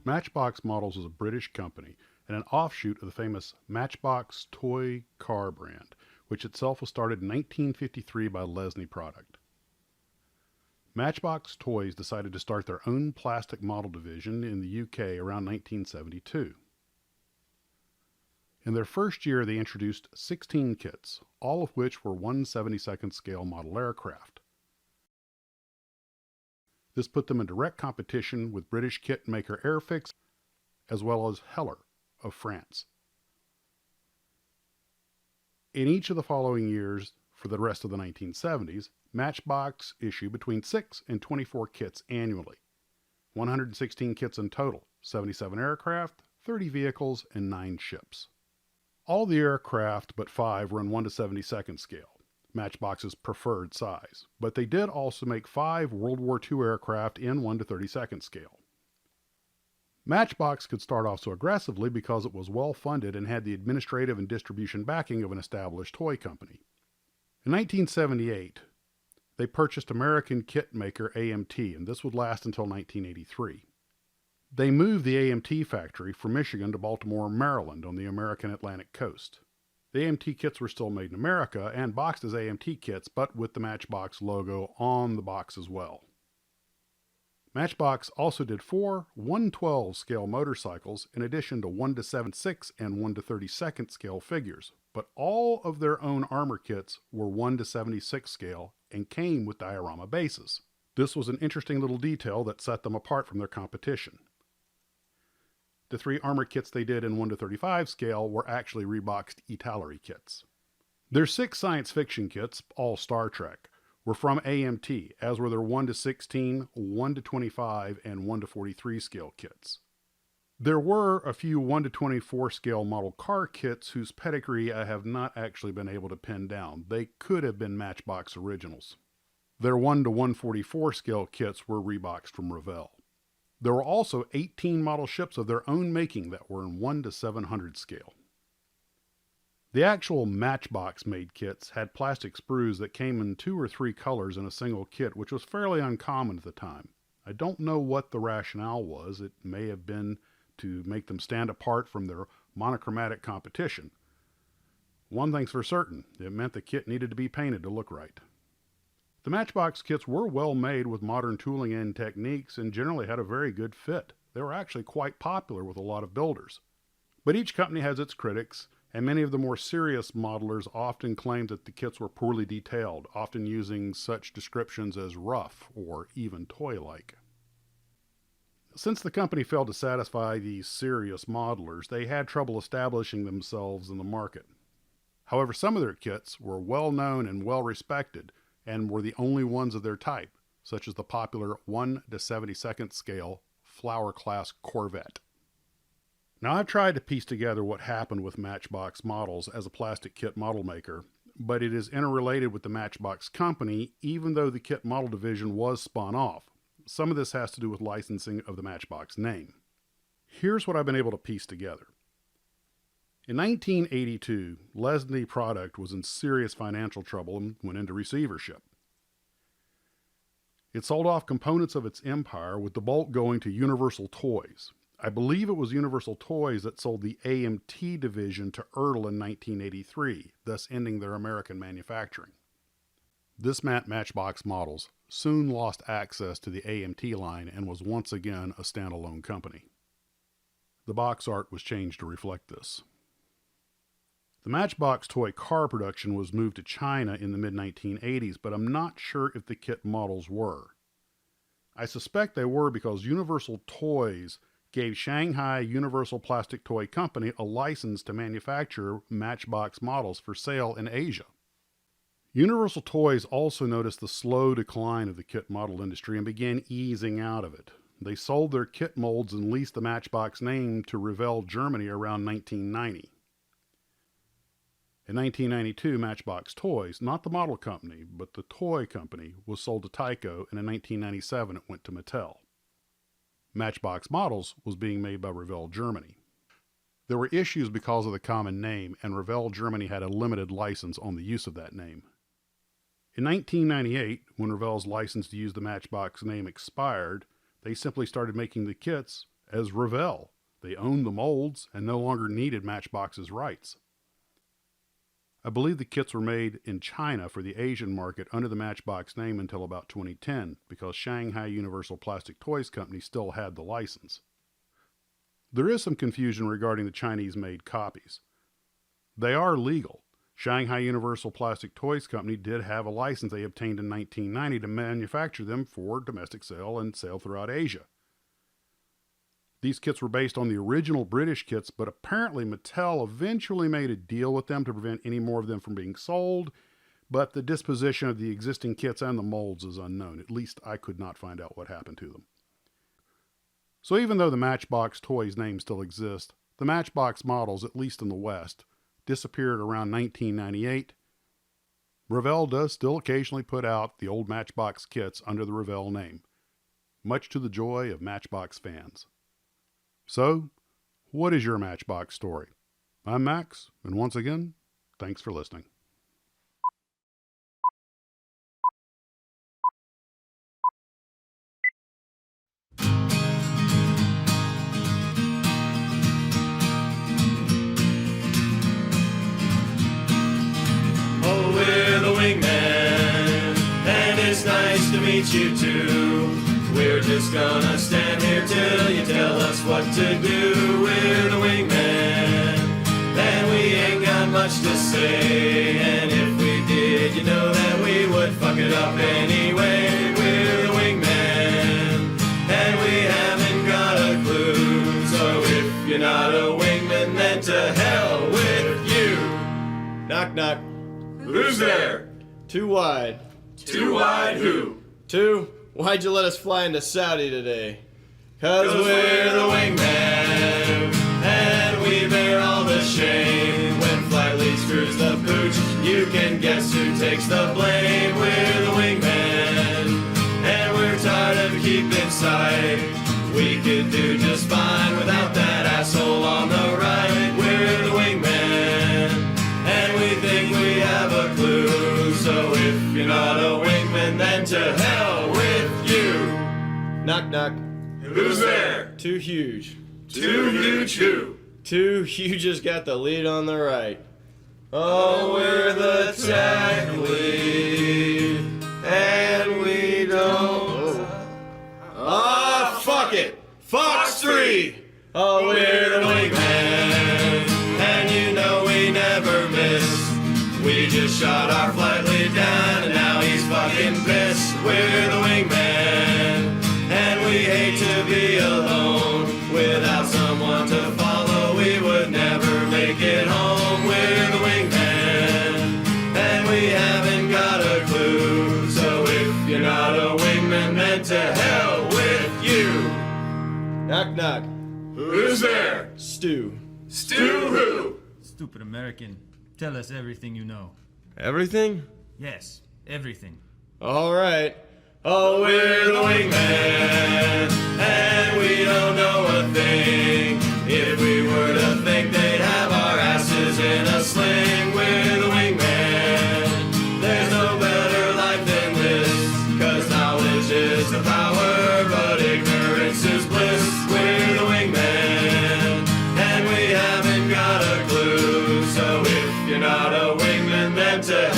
Matchbox Models is a British company and an offshoot of the famous Matchbox toy car brand, which itself was started in 1953 by Lesney Product. Matchbox Toys decided to start their own plastic model division in the UK around 1972. In their first year, they introduced 16 kits, all of which were 1/72nd scale model aircraft. This put them in direct competition with British kit maker Airfix as well as Heller of France. In each of the following years, for the rest of the 1970s, Matchbox issued between 6 and 24 kits annually. 116 kits in total, 77 aircraft, 30 vehicles, and 9 ships. All the aircraft but 5 were in 1/72nd scale, Matchbox's preferred size, but they did also make 5 World War II aircraft in 1/32nd scale. Matchbox could start off so aggressively because it was well funded and had the administrative and distribution backing of an established toy company. In 1978, they purchased American kit maker AMT, and this would last until 1983. They moved the AMT factory from Michigan to Baltimore, Maryland on the American Atlantic coast. The AMT kits were still made in America and boxed as AMT kits, but with the Matchbox logo on the box as well. Matchbox also did 4 1/12 scale motorcycles in addition to 1/76 and 1/32nd scale figures, but all of their own armor kits were 1/76 scale and came with diorama bases. This was an interesting little detail that set them apart from their competition. The 3 armor kits they did in 1/35 scale were actually reboxed Italeri kits. Their 6 science fiction kits, all Star Trek, were from AMT, as were their 1/16, 1/25, and 1/43 scale kits. There were a few 1/24 scale model car kits whose pedigree I have not actually been able to pin down. They could have been Matchbox originals. Their 1/144 scale kits were reboxed from Revell. There were also 18 model ships of their own making that were in 1/700 scale. The actual Matchbox made kits had plastic sprues that came in 2 or 3 colors in a single kit, which was fairly uncommon at the time. I don't know what the rationale was. It may have been to make them stand apart from their monochromatic competition. One thing's for certain, it meant the kit needed to be painted to look right. The Matchbox kits were well made with modern tooling and techniques and generally had a very good fit. They were actually quite popular with a lot of builders. But each company has its critics, and many of the more serious modelers often claimed that the kits were poorly detailed, often using such descriptions as rough or even toy-like. Since the company failed to satisfy these serious modelers, they had trouble establishing themselves in the market. However, some of their kits were well known and well respected, and were the only ones of their type, such as the popular 1/72nd scale Flower Class Corvette. Now, I've tried to piece together what happened with Matchbox Models as a plastic kit model maker, but it is interrelated with the Matchbox company, even though the kit model division was spun off. Some of this has to do with licensing of the Matchbox name. Here's what I've been able to piece together. In 1982, Lesney Product was in serious financial trouble and went into receivership. It sold off components of its empire, with the bulk going to Universal Toys. I believe it was Universal Toys that sold the AMT division to Ertl in 1983, thus ending their American manufacturing. This Matchbox Models soon lost access to the AMT line and was once again a standalone company. The box art was changed to reflect this. The Matchbox toy car production was moved to China in the mid-1980s, but I'm not sure if the kit models were. I suspect they were because Universal Toys gave Shanghai Universal Plastic Toy Company a license to manufacture Matchbox models for sale in Asia. Universal Toys also noticed the slow decline of the kit model industry and began easing out of it. They sold their kit molds and leased the Matchbox name to Revell Germany around 1990. In 1992, Matchbox Toys, not the model company, but the toy company, was sold to Tyco, and in 1997 it went to Mattel. Matchbox Models was being made by Revell Germany. There were issues because of the common name, and Revell Germany had a limited license on the use of that name. In 1998, when Revell's license to use the Matchbox name expired, they simply started making the kits as Revell. They owned the molds and no longer needed Matchbox's rights. I believe the kits were made in China for the Asian market under the Matchbox name until about 2010, because Shanghai Universal Plastic Toys Company still had the license. There is some confusion regarding the Chinese-made copies. They are legal. Shanghai Universal Plastic Toys Company did have a license they obtained in 1990 to manufacture them for domestic sale and sale throughout Asia. These kits were based on the original British kits, but apparently Mattel eventually made a deal with them to prevent any more of them from being sold, but the disposition of the existing kits and the molds is unknown. At least I could not find out what happened to them. So even though the Matchbox Toys name still exists, the Matchbox models, at least in the West, disappeared around 1998. Revell does still occasionally put out the old Matchbox kits under the Revell name, much to the joy of Matchbox fans. So, what is your Matchbox story? I'm Max, and once again, thanks for listening. Oh, we're the Wingmen, and it's nice to meet you too. We're just gonna stand here till you tell us what to do. We're the Wingmen, and we ain't got much to say. And if we did, you know that we would fuck it up anyway. We're the Wingmen, and we haven't got a clue. So if you're not a Wingman, then to hell with you. Knock, knock. Who's there? Too wide. Too wide who? Two, why'd you let us fly into Saudi today? 'Cause We're the Wingmen, and we bear all the shame. When flight lead screws the pooch, you can guess who takes the blame. We're the Wingmen, and we're tired of keeping sight. We could do just fine without that asshole on the right. We're the Wingmen, and we think we have a clue. So if you're not a Wingman, then to hell with you. knock, knock. Who's there? Too huge. Too huge who? Too huge has got the lead on the right. Oh, we're the tech lead, and we don't. Ah, fuck it! Fox 3! Oh, we're the Wingmen, and you know we never miss. We just shot our flight lead down, and now he's fucking pissed. We're the Wingmen, and we hate to be alone. Without someone to follow, we would never make it home. We're the Wingmen, and we haven't got a clue. So if you're not a Wingman, then to hell with you. Knock, knock. Who's there? Stu. Stu who? Stupid American. Tell us everything you know. Everything? Yes, everything. Alright. Oh, we're the Wingmen, and we don't know a thing. If we were to think they'd have our asses in a sling. We're the Wingmen, there's no better life than this. 'Cause knowledge is the power, but ignorance is bliss. We're the Wingmen, and we haven't got a clue. So if you're not a Wingman, then to